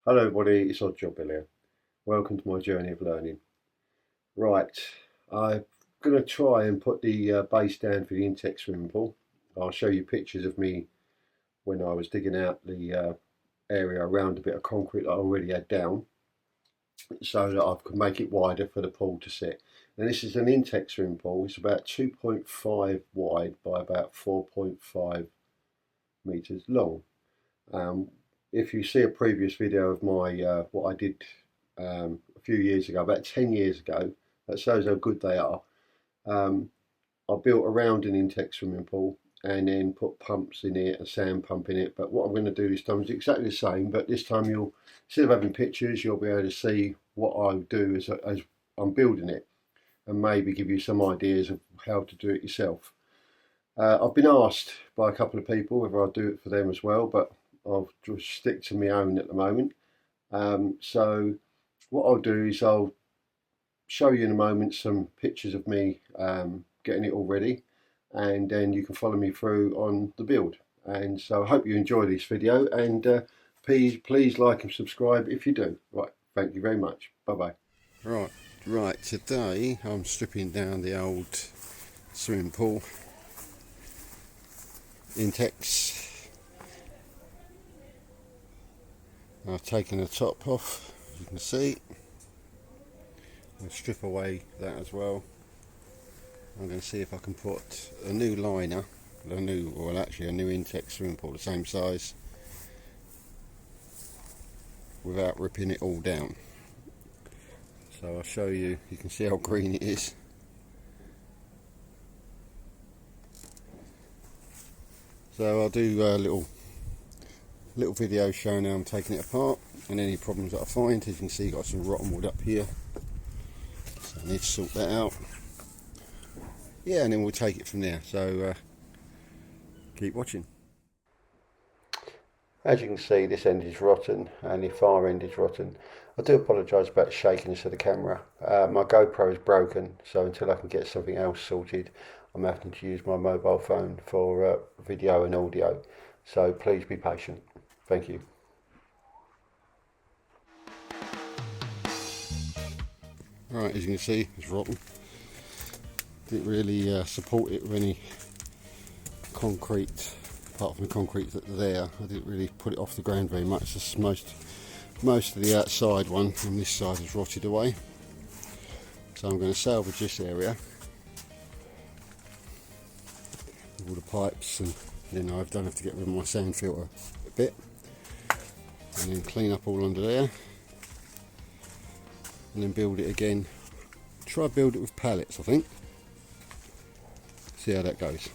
Hello everybody, it's Odd Job Bill here. Welcome to my journey of learning. Right, I'm going to try and put the base down for the Intex swimming pool. I'll show you pictures of me when I was digging out the area around a bit of concrete that I already had down so that I could make it wider for the pool to sit. And this is an Intex swimming pool. It's about 2.5 wide by about 4.5 metres long. Um, if you see a previous video of my what I did a few years ago, about 10 years ago, that shows how good they are. I built around an Intex swimming pool and then put pumps in it, a sand pump in it. But what I'm going to do this time is exactly the same, but this time you'll, instead of having pictures, you'll be able to see what I do as I'm building it and maybe give you some ideas of how to do it yourself. I've been asked by a couple of people whether I'll do it for them as well, but I'll just stick to my own at the moment. So what I'll do is I'll show you in a moment some pictures of me getting it all ready, and then you can follow me through on the build. And so I hope you enjoy this video, and please like and subscribe if you do. Right, thank you very much. Bye bye. Right, today I'm stripping down the old swimming pool Intex. I've taken the top off, as you can see. I'll strip away that as well. I'm going to see if I can put a new liner, actually a new Intex swimming pool, the same size, without ripping it all down. So I'll show you, you can see how green it is. So I'll do a little video showing how I'm taking it apart and any problems that I find. As you can see, got some rotten wood up here, so I need to sort that out. Yeah, and then we'll take it from there. So keep watching. As you can see, this end is rotten and the far end is rotten. I do apologise about the shakiness of the camera. My GoPro is broken, so until I can get something else sorted, I'm having to use my mobile phone for video and audio. So please be patient. Thank you. Right, as you can see, it's rotten. Didn't really support it with any concrete, apart from the concrete that's there. I didn't really put it off the ground very much. Just most of the outside one on this side has rotted away. So I'm going to salvage this area, all the pipes, and then I don't have to get rid of my sand filter a bit, and then clean up all under there, and then build it again. Try build it with pallets, I think. See how that goes.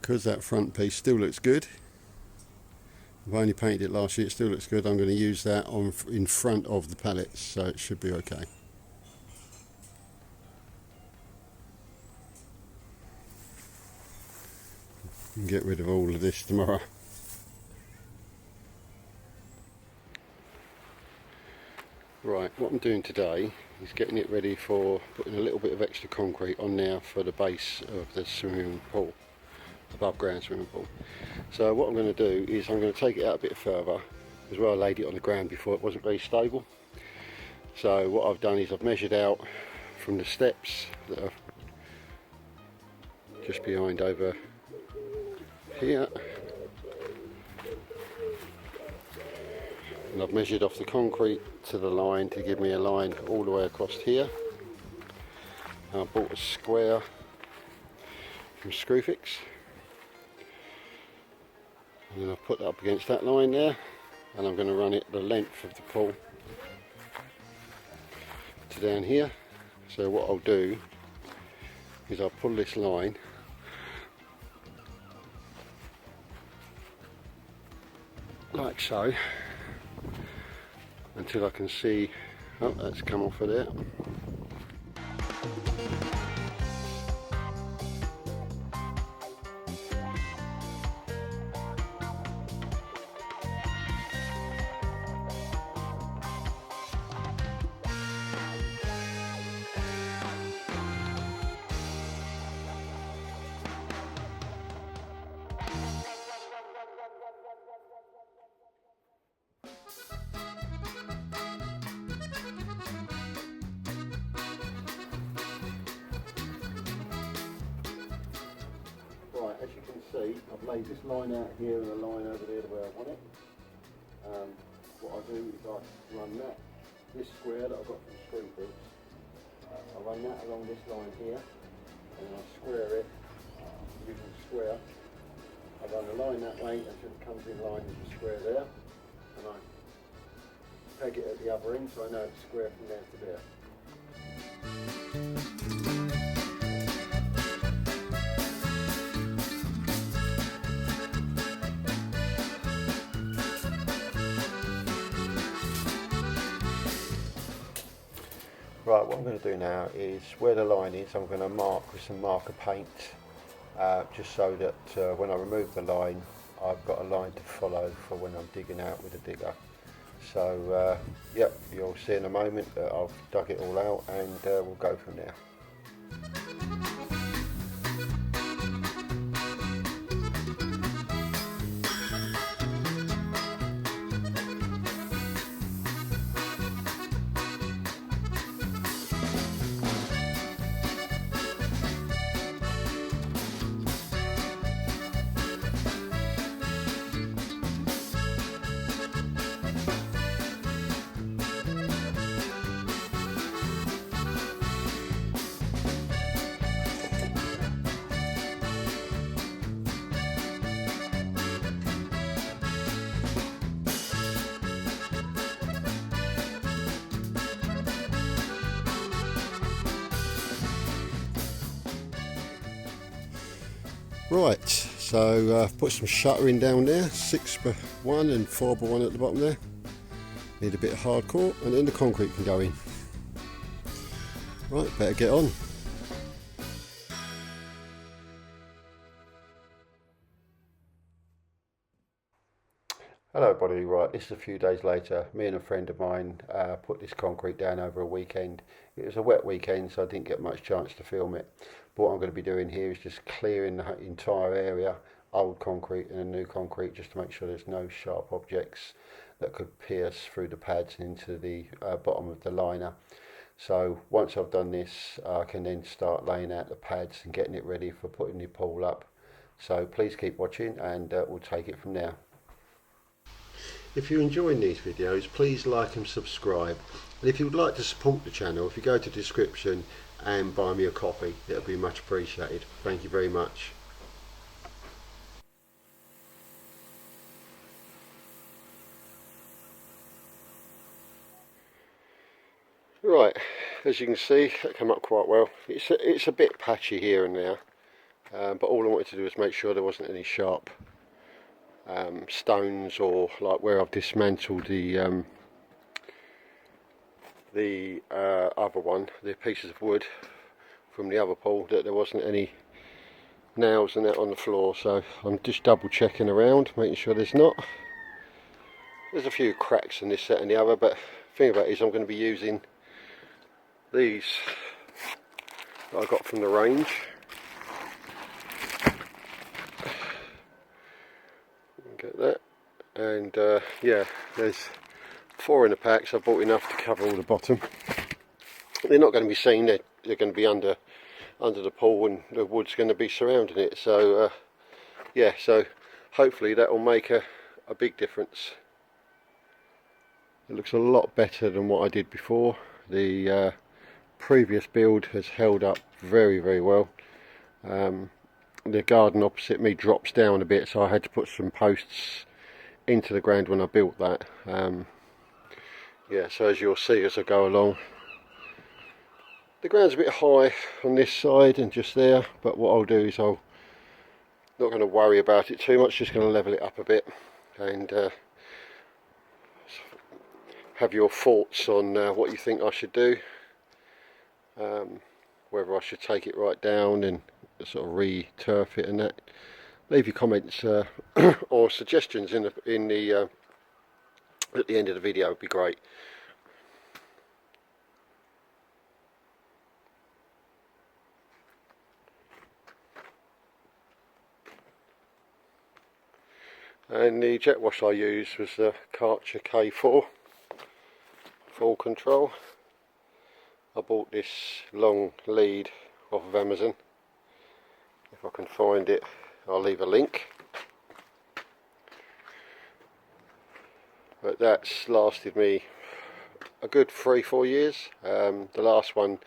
Because that front piece still looks good, I've only painted it last year, it still looks good. I'm going to use that in front of the pallets, so it should be okay. And get rid of all of this tomorrow. Right, what I'm doing today is getting it ready for putting a little bit of extra concrete on there for the base of the swimming pool, above ground swimming pool. So what I'm going to do is I'm going to take it out a bit further, as well. I laid it on the ground before, it wasn't very stable. So what I've done is I've measured out from the steps that are just behind over here, and I've measured off the concrete to the line to give me a line all the way across here. I bought a square from Screwfix, and then I've put that up against that line there, and I'm going to run it the length of the pool to down here. So what I'll do is I'll pull this line like so until I can see, oh, that's come off of there. see, I've laid this line out here and a line over there where I want it. What I do is I run this square that I've got from Screwfix, I run that along this line here, and then I square it using the square. I run the line that way until it comes in line with the square there, and I peg it at the other end so I know it's square from there to there. Right, what I'm going to do now is where the line is, I'm going to mark with some marker paint, just so that when I remove the line, I've got a line to follow for when I'm digging out with a digger. So, yep, you'll see in a moment that I've dug it all out, and we'll go from there. Right, so I've put some shuttering down there, 6x1 and 4x1 at the bottom there. Need a bit of hardcore, and then the concrete can go in. Right, better get on. Hello everybody, right, this is a few days later. Me and a friend of mine put this concrete down over a weekend. It was a wet weekend, so I didn't get much chance to film it. But what I'm going to be doing here is just clearing the entire area, old concrete and a new concrete, just to make sure there's no sharp objects that could pierce through the pads into the bottom of the liner. So once I've done this, I can then start laying out the pads and getting it ready for putting the pool up. So please keep watching, and we'll take it from there. If you're enjoying these videos, please like and subscribe. And if you would like to support the channel, if you go to the description and buy me a coffee, it would be much appreciated. Thank you very much. Right, as you can see, that came up quite well. It's a bit patchy here and there, but all I wanted to do was make sure there wasn't any sharp stones, or like where I've dismantled the other one, the pieces of wood from the other pool, that there wasn't any nails and that on the floor. So I'm just double checking around, making sure there's not. There's a few cracks in this set and the other, but the thing about it is I'm going to be using these that I got from the range. Get that, and yeah, there's 4 in the packs. I've bought enough to cover all the bottom. They're not going to be seen, they're going to be under the pool, and the wood's going to be surrounding it. So yeah, so hopefully that will make a big difference. It looks a lot better than what I did before. The previous build has held up very, very well. The garden opposite me drops down a bit, so I had to put some posts into the ground when I built that. Yeah, so as you'll see as I go along, the ground's a bit high on this side and just there, but what I'll do is I'm not going to worry about it too much, just going to level it up a bit, and have your thoughts on what you think I should do, whether I should take it right down and sort of re-turf it and that. Leave your comments or suggestions in the at the end of the video, would be great. And the jet wash I used was the Karcher K4 full control. I bought this long lead off of Amazon. If I can find it, I'll leave a link. But that's lasted me a good 3-4 years. The last one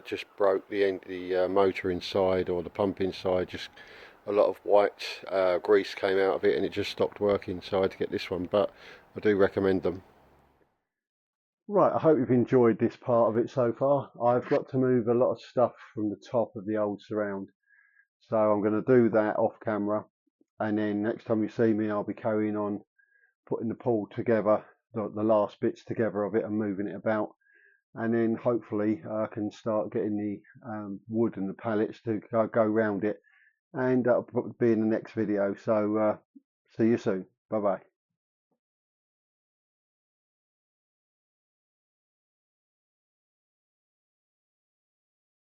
just broke the motor inside, or the pump inside. Just a lot of white grease came out of it and it just stopped working, so I had to get this one, but I do recommend them. Right, I hope you've enjoyed this part of it so far. I've got to move a lot of stuff from the top of the old surround, so I'm going to do that off camera, and then next time you see me I'll be carrying on putting the pool together, the last bits together of it, and moving it about, and then hopefully I can start getting the wood and the pallets to go round it, and that'll probably be in the next video. So see you soon. Bye bye.